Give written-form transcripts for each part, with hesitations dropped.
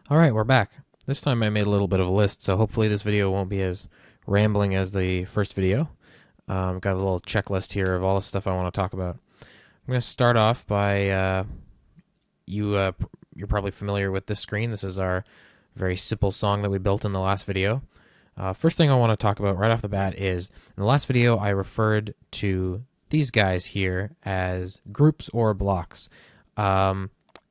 Alright, we're back. This time I made a little bit of a list, so hopefully this video won't be as rambling as the first video. Got a little checklist here of all the stuff I want to talk about. I'm going to start off by, you're probably familiar with this screen. This is our very simple song that we built in the last video. First thing I want to talk about right off the bat is, in the last video I referred to these guys here as groups or blocks.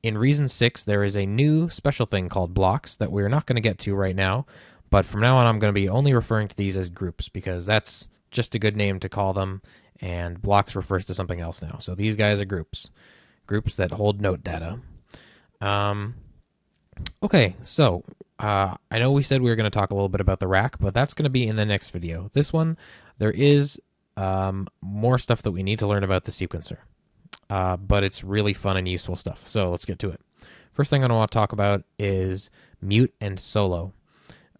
In Reason 6, there is a new special thing called blocks that we're not going to get to right now, but from now on I'm going to be only referring to these as groups because that's just a good name to call them, and blocks refers to something else now. So these guys are groups. Groups that hold note data. Okay, so I know we said we were going to talk a little bit about the rack, but that's going to be in the next video. This one, there is more stuff that we need to learn about the sequencer. But it's really fun and useful stuff. So let's get to it. First thing I want to talk about is mute and solo.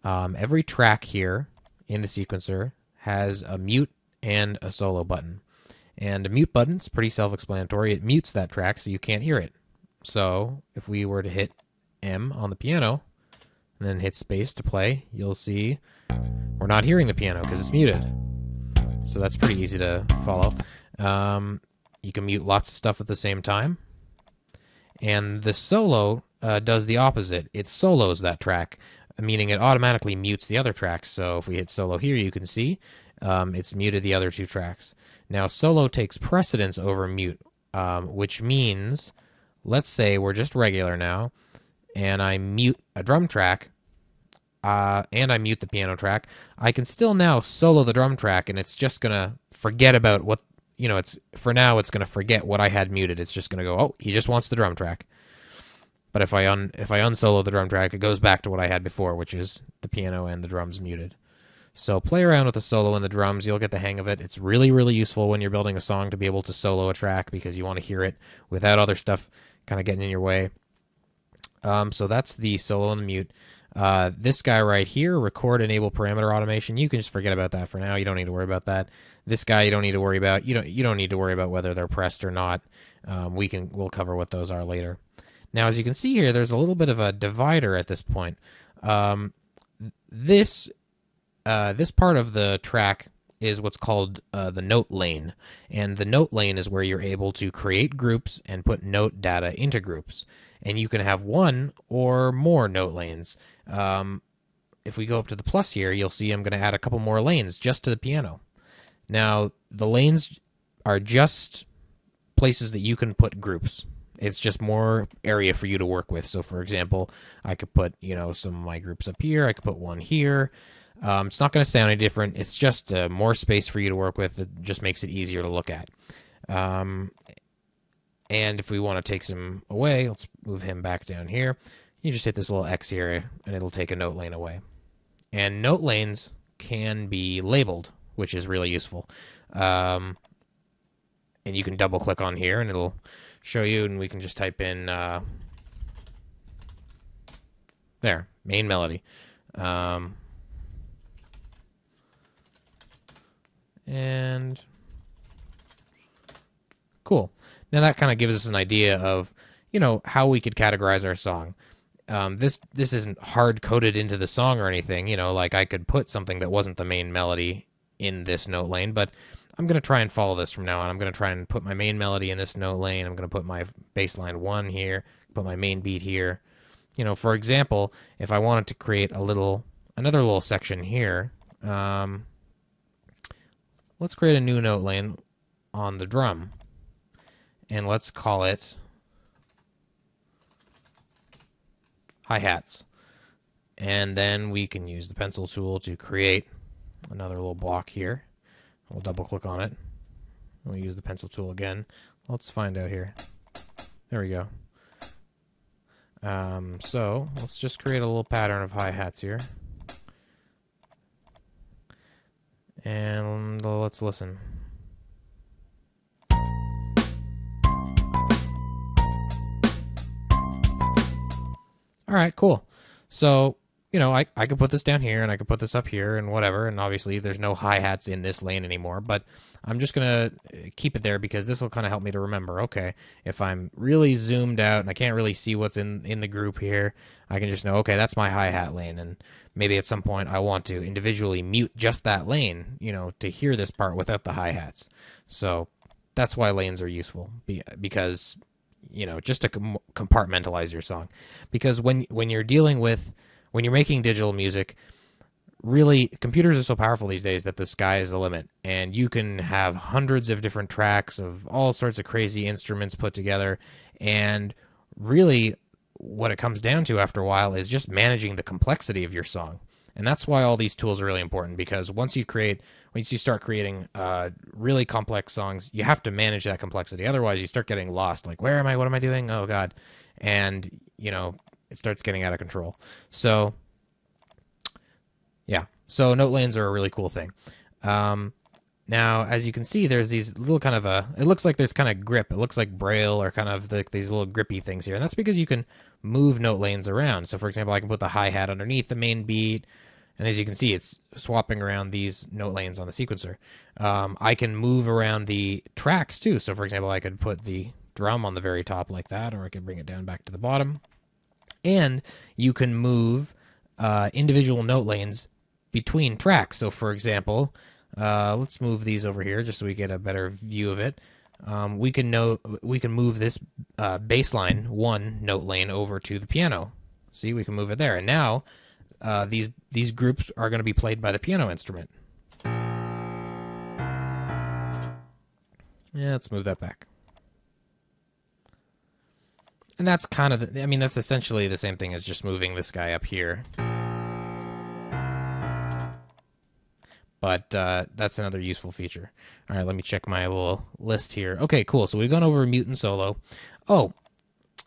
Every track here in the sequencer has a mute and a solo button. And a mute button is pretty self-explanatory. It mutes that track so you can't hear it. So if we were to hit M on the piano and then hit space to play, you'll see we're not hearing the piano because it's muted. So that's pretty easy to follow. You can mute lots of stuff at the same time. And the solo does the opposite. It solos that track, meaning it automatically mutes the other tracks. So if we hit solo here, you can see it's muted the other two tracks. Now, solo takes precedence over mute, which means, let's say we're just regular now, and I mute a drum track, and I mute the piano track. I can still now solo the drum track, and it's just going to forget about what, it's for now. It's going to forget what I had muted. It's just going to go, oh, he just wants the drum track. But if I unsolo the drum track, it goes back to what I had before, which is the piano and the drums muted. So play around with the solo and the drums. You'll get the hang of it. It's really, really useful when you're building a song to be able to solo a track because you want to hear it without other stuff kind of getting in your way. So that's the solo and the mute. This guy right here, record enable parameter automation. You can just forget about that for now. You don't need to worry about that. This guy you don't need to worry about. You don't need to worry about whether they're pressed or not. We'll cover what those are later. Now, as you can see here, there's a little bit of a divider at this point. This part of the track is what's called the note lane, and the note lane is where you're able to create groups and put note data into groups. And you can have one or more note lanes. If we go up to the plus here, you'll see I'm going to add a couple more lanes just to the piano. Now, the lanes are just places that you can put groups. It's just more area for you to work with. So, for example, I could put, some of my groups up here. I could put one here. It's not going to sound any different. It's just more space for you to work with. It just makes it easier to look at. And if we want to take some away, let's move him back down here. You just hit this little X here, and it'll take a note lane away. And note lanes can be labeled, which is really useful. And you can double-click on here, and it'll show you, and we can just type in, there, main melody. And cool. Now that kind of gives us an idea of, how we could categorize our song. This isn't hard-coded into the song or anything, like I could put something that wasn't the main melody in this note lane, but I'm going to try and follow this from now on. I'm going to try and put my main melody in this note lane. I'm going to put my bass line 1 here, put my main beat here. For example, if I wanted to create another little section here, let's create a new note lane on the drum. And let's call it hi-hats. And then we can use the pencil tool to create another little block here. We'll double-click on it. We'll use the pencil tool again. Let's find out here. There we go. So let's just create a little pattern of hi-hats here. And let's listen. All right, cool. So, you know, I could put this down here and I could put this up here and whatever. And obviously there's no hi-hats in this lane anymore, but I'm just going to keep it there because this will kind of help me to remember, okay, if I'm really zoomed out and I can't really see what's in the group here, I can just know, okay, that's my hi-hat lane. And maybe at some point I want to individually mute just that lane, you know, to hear this part without the hi-hats. So that's why lanes are useful, because, you know, just to compartmentalize your song. Because when you're dealing with, when you're making digital music, really, computers are so powerful these days that the sky is the limit. And you can have hundreds of different tracks of all sorts of crazy instruments put together. And really, what it comes down to after a while is just managing the complexity of your song. And that's why all these tools are really important, because once you start creating really complex songs, you have to manage that complexity. Otherwise, you start getting lost. Like, where am I? What am I doing? Oh, God. And, you know, it starts getting out of control. So, yeah. So note lanes are a really cool thing. Now, as you can see, there's these little kind of it looks like there's kind of grip. It looks like braille or kind of these little grippy things here. And that's because you can move note lanes around. So, for example, I can put the hi-hat underneath the main beat. And as you can see, it's swapping around these note lanes on the sequencer. I can move around the tracks, too. So, for example, I could put the drum on the very top like that, or I could bring it down back to the bottom. And you can move individual note lanes between tracks. So, for example, let's move these over here just so we get a better view of it. We can move this bass line 1 note lane over to the piano. See, we can move it there. And now these groups are going to be played by the piano instrument. Yeah, let's move that back. And that's kind of, that's essentially the same thing as just moving this guy up here. But that's another useful feature. All right, let me check my little list here. Okay, cool. So we've gone over mute and solo. Oh,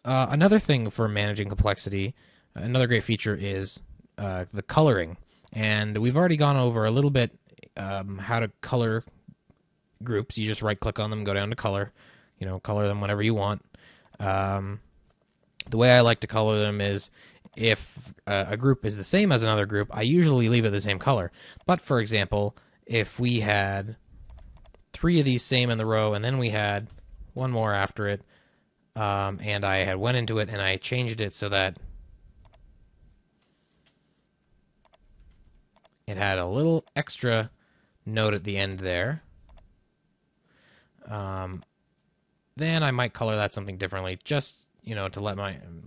another thing for managing complexity, another great feature is the coloring. And we've already gone over a little bit how to color groups. You just right-click on them, go down to color, color them whenever you want. The way I like to color them is if a group is the same as another group, I usually leave it the same color. But, for example, if we had 3 of these same in the row, and then we had one more after it, and I had went into it and I changed it so that it had a little extra note at the end there, then I might color that something differently, just to let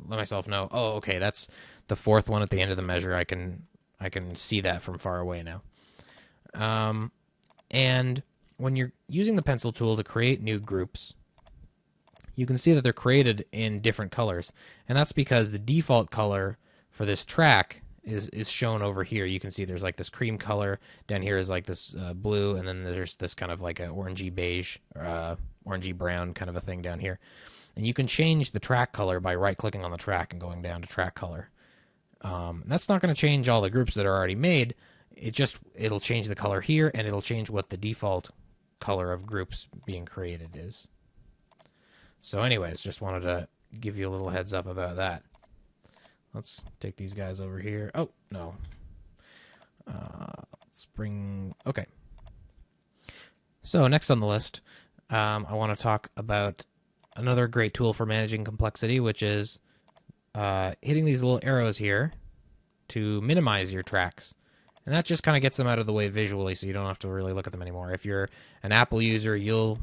myself know, oh, okay, that's the 4th one at the end of the measure. I can see that from far away now. And when you're using the pencil tool to create new groups, you can see that they're created in different colors, and that's because the default color for this track is shown over here. You can see there's like this cream color, down here is like this blue, and then there's this kind of like a orangey beige, orangey brown kind of a thing down here. And you can change the track color by right-clicking on the track and going down to track color. That's not going to change all the groups that are already made. It'll change the color here, and it'll change what the default color of groups being created is. So anyways, just wanted to give you a little heads up about that. Let's take these guys over here. Oh, no. Let's bring... Okay. So next on the list, I want to talk about another great tool for managing complexity, which is hitting these little arrows here to minimize your tracks. And that just kind of gets them out of the way visually, so you don't have to really look at them anymore. If you're an Apple user, you'll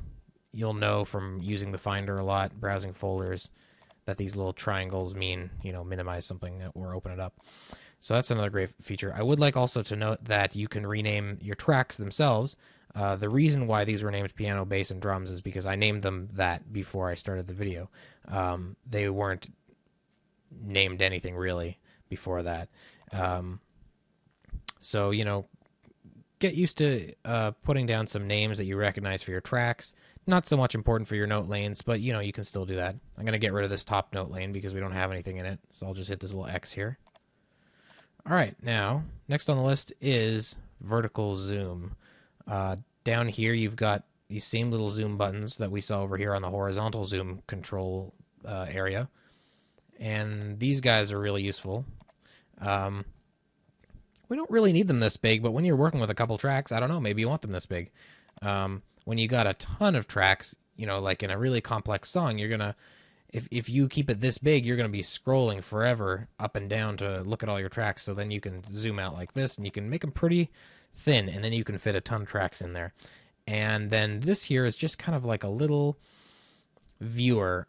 know from using the Finder a lot, browsing folders, that these little triangles mean, minimize something or open it up. So that's another great feature. I would like also to note that you can rename your tracks themselves. The reason why these were named piano, bass, and drums is because I named them that before I started the video. They weren't named anything really before that. So, get used to putting down some names that you recognize for your tracks. Not so much important for your note lanes, but, you can still do that. I'm going to get rid of this top note lane because we don't have anything in it, so I'll just hit this little X here. All right, now, next on the list is vertical zoom. Down here, you've got these same little zoom buttons that we saw over here on the horizontal zoom control area. And these guys are really useful. We don't really need them this big, but when you're working with a couple tracks, I don't know, maybe you want them this big. When you got a ton of tracks, like in a really complex song, you're gonna, if you keep it this big, you're gonna be scrolling forever up and down to look at all your tracks. So then you can zoom out like this, and you can make them pretty thin, and then you can fit a ton of tracks in there. And then this here is just kind of like a little viewer,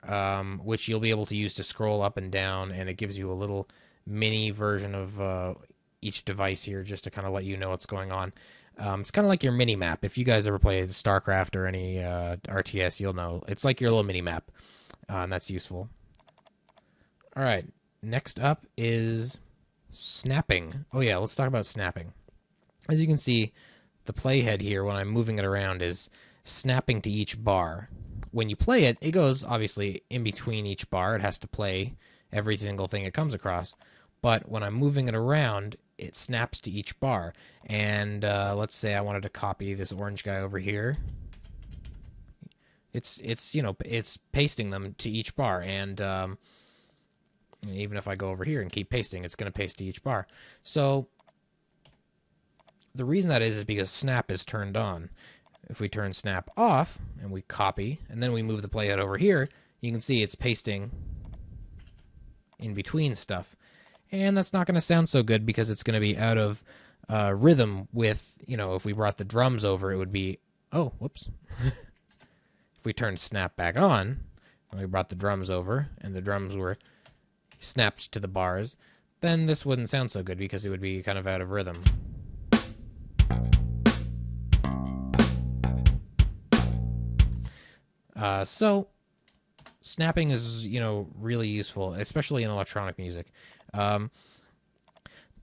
which you'll be able to use to scroll up and down, and it gives you a little mini version of each device here, just to kind of let you know what's going on. It's kind of like your mini map. If you guys ever play StarCraft or any RTS, you'll know it's like your little mini map, and that's useful. All right, next up is snapping. Oh yeah, let's talk about snapping. As you can see, the playhead here, when I'm moving it around, is snapping to each bar. When you play it, it goes obviously in between each bar. It has to play every single thing it comes across. But when I'm moving it around, it snaps to each bar. And let's say I wanted to copy this orange guy over here. It's pasting them to each bar. And even if I go over here and keep pasting, it's going to paste to each bar. So the reason that is because snap is turned on. If we turn snap off and we copy and then we move the playhead over here, you can see it's pasting in between stuff. And that's not going to sound so good because it's going to be out of rhythm with, if we brought the drums over, it would be, oh, whoops. If we turn snap back on and we brought the drums over and the drums were snapped to the bars, then this wouldn't sound so good because it would be kind of out of rhythm. So snapping is, really useful, especially in electronic music.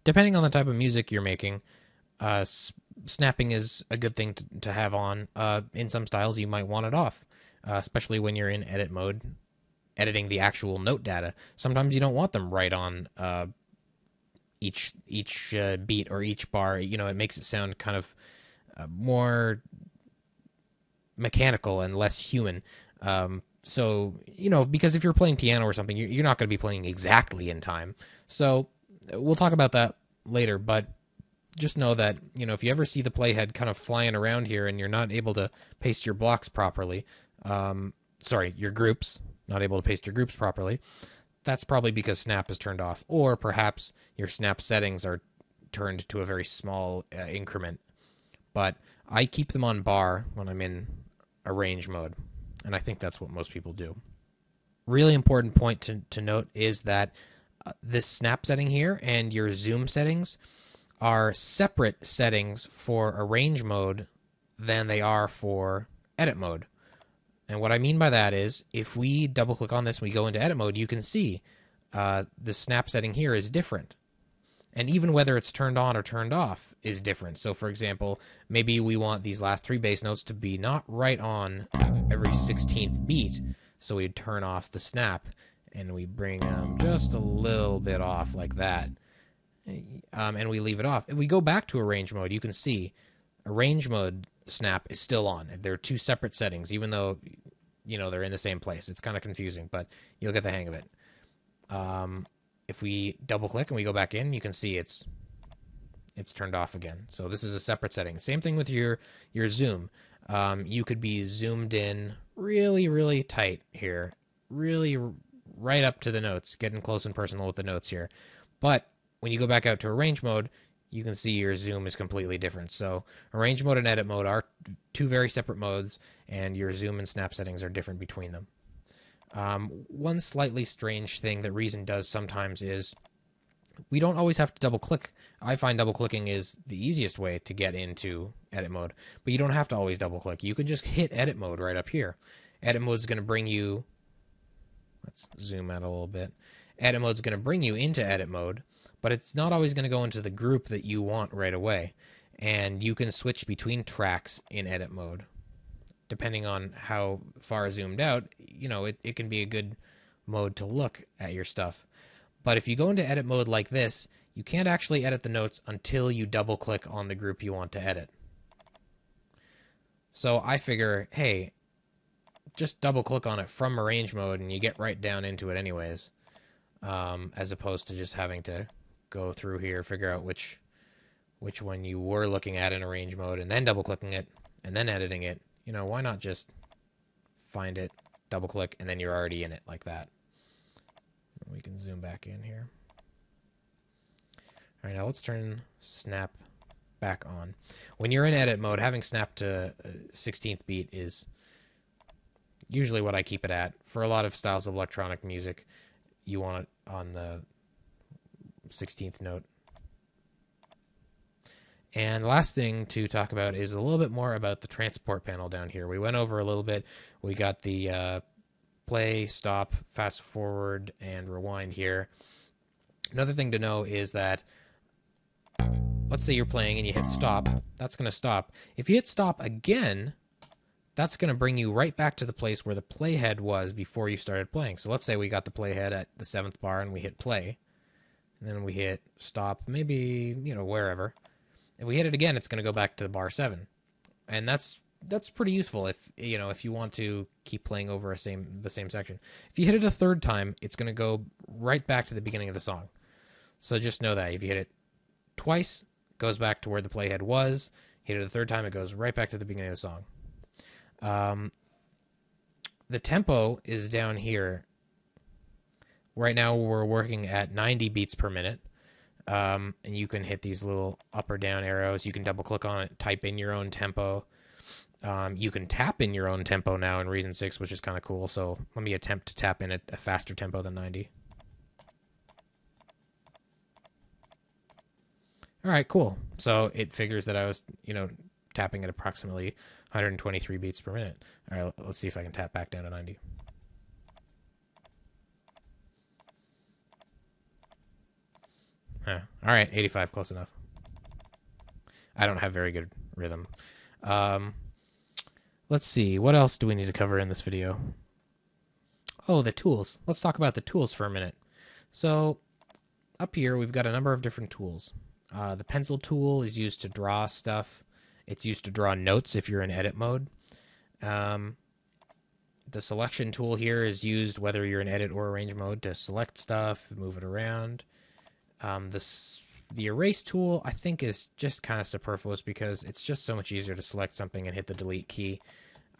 Depending on the type of music you're making, snapping is a good thing to have on. In some styles, you might want it off, especially when you're in edit mode, editing the actual note data. Sometimes you don't want them right on each beat or each bar. It makes it sound kind of more mechanical and less human. So, because if you're playing piano or something, you're not going to be playing exactly in time. So we'll talk about that later, but just know that, if you ever see the playhead kind of flying around here and you're not able to paste your blocks properly, your groups, not able to paste your groups properly, that's probably because snap is turned off, or perhaps your snap settings are turned to a very small increment. But I keep them on bar when I'm in arrange mode, and I think that's what most people do. Really important point to note is that this snap setting here and your zoom settings are separate settings for arrange mode than they are for edit mode. And what I mean by that is, if we double click on this and we go into edit mode, you can see the snap setting here is different. And even whether it's turned on or turned off is different. So for example, maybe we want these last 3 bass notes to be not right on every 16th beat. So we turn off the snap and we bring them just a little bit off like that. And we leave it off. If we go back to arrange mode, you can see arrange mode snap is still on. They're 2 separate settings, even though, they're in the same place. It's kind of confusing, but you'll get the hang of it. If we double click and we go back in, you can see it's turned off again. So this is a separate setting. Same thing with your zoom. You could be zoomed in really, really tight here, really right up to the notes, getting close and personal with the notes here. But when you go back out to arrange mode, you can see your zoom is completely different. So arrange mode and edit mode are 2 very separate modes, and your zoom and snap settings are different between them. One slightly strange thing that Reason does sometimes is we don't always have to double click. I find double clicking is the easiest way to get into edit mode, but you don't have to always double click. You can just hit edit mode right up here. Edit mode is going to bring you, let's zoom out a little bit. Edit mode is going to bring you into edit mode, but it's not always going to go into the group that you want right away. And you can switch between tracks in edit mode. Depending on how far zoomed out, it can be a good mode to look at your stuff. But if you go into edit mode like this, you can't actually edit the notes until you double click on the group you want to edit. So I figure, hey, just double click on it from arrange mode and you get right down into it anyways, as opposed to just having to go through here, figure out which which one you were looking at in arrange mode and then double clicking it and then editing it, you know, why not just find it, double click, and then you're already in it like that. We can zoom back in here. All right, now let's turn snap back on. When you're in edit mode, having snap to 16th beat is usually what I keep it at. For a lot of styles of electronic music, you want it on the 16th note. And the last thing to talk about is a little bit more about the transport panel down here. We went over a little bit. We got the play, stop, fast forward, and rewind here. Another thing to know is that, let's say you're playing and you hit stop. That's going to stop. If you hit stop again, that's going to bring you right back to the place where the playhead was before you started playing. So let's say we got the playhead at the 7th bar and we hit play. And then we hit stop, maybe, you know, wherever. If we hit it again, it's going to go back to bar 7. And that's pretty useful if, you know, if you want to keep playing over the same section. If you hit it a third time, it's going to go right back to the beginning of the song. So just know that if you hit it twice, it goes back to where the playhead was. Hit it a third time, it goes right back to the beginning of the song. The tempo is down here. Right now we're working at 90 beats per minute. And you can hit these little up or down arrows. You can double click on it, type in your own tempo. You can tap in your own tempo now in Reason 6, which is kind of cool. So let me attempt to tap in at a faster tempo than 90. All right, cool. So it figures that I was, you know, tapping at approximately 123 beats per minute. All right, let's see if I can tap back down to 90. Huh. All right, 85, close enough. I don't have very good rhythm. Let's see, what else do we need to cover in this video? Oh, the tools. Let's talk about the tools for a minute. So up here, we've got a number of different tools. The pencil tool is used to draw stuff. It's used to draw notes if you're in edit mode. The selection tool here is used whether you're in edit or arrange mode to select stuff, move it around. The erase tool, I think, is just kind of superfluous because it's just so much easier to select something and hit the delete key.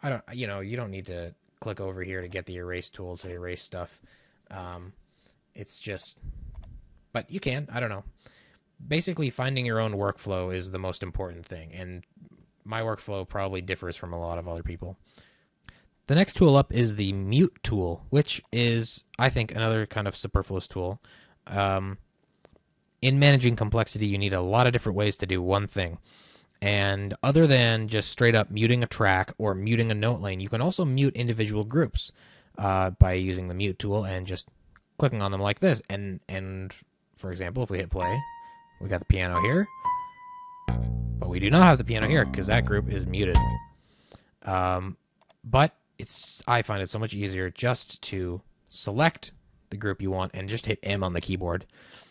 You don't need to click over here to get the erase tool to erase stuff. It's just, but you can, I don't know. Basically, finding your own workflow is the most important thing, and my workflow probably differs from a lot of other people. The next tool up is the mute tool, which is, I think, another kind of superfluous tool. In managing complexity, you need a lot of different ways to do one thing. And other than just straight up muting a track or muting a note lane, you can also mute individual groups by using the mute tool and just clicking on them like this. And for example, if we hit play, we got the piano here, but we do not have the piano here because that group is muted. But I find it so much easier just to select the group you want and just hit M on the keyboard.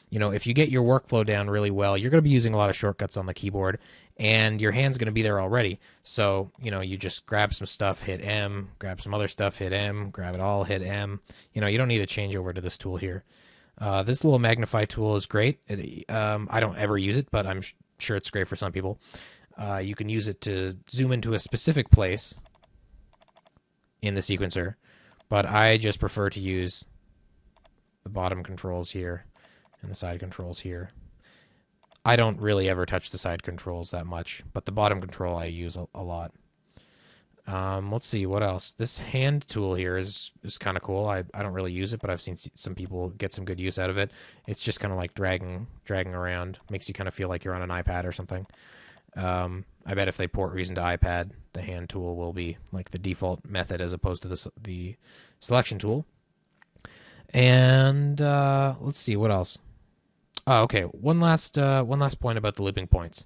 You know, if you get your workflow down really well, you're going to be using a lot of shortcuts on the keyboard, and your hand's going to be there already. So, you know, you just grab some stuff, hit M, grab some other stuff, hit M, grab it all, hit M. You know, you don't need to change over to this tool here. This little magnify tool is great. I don't ever use it, but I'm sure it's great for some people. You can use it to zoom into a specific place in the sequencer, but I just prefer to use the bottom controls here and the side controls here. I don't really ever touch the side controls that much, but the bottom control I use a lot. Let's see, what else? This hand tool here is kind of cool. I don't really use it, but I've seen some people get some good use out of it. It's just kind of like dragging around. Makes you kind of feel like you're on an iPad or something. I bet if they port Reason to iPad, the hand tool will be like the default method as opposed to the selection tool. And let's see, what else? Oh, okay, one last point about the looping points.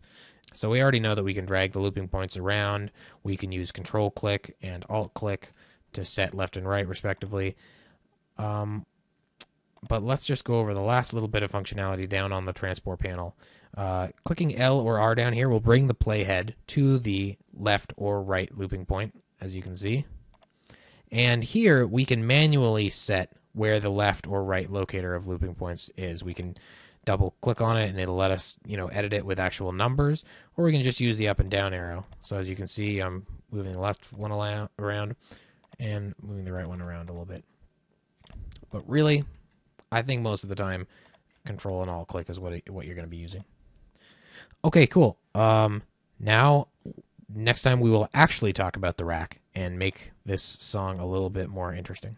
So we already know that we can drag the looping points around. We can use Control click and Alt click to set left and right respectively. But let's just go over the last little bit of functionality down on the transport panel. Clicking L or R down here will bring the playhead to the left or right looping point, as you can see. And here we can manually set where the left or right locator of looping points is. We can double click on it and it'll let us, edit it with actual numbers, or we can just use the up and down arrow. So as you can see, I'm moving the left one around and moving the right one around a little bit. But really, I think most of the time, Control and Alt click is what you're going to be using. Okay, cool. Now, next time we will actually talk about the rack and make this song a little bit more interesting.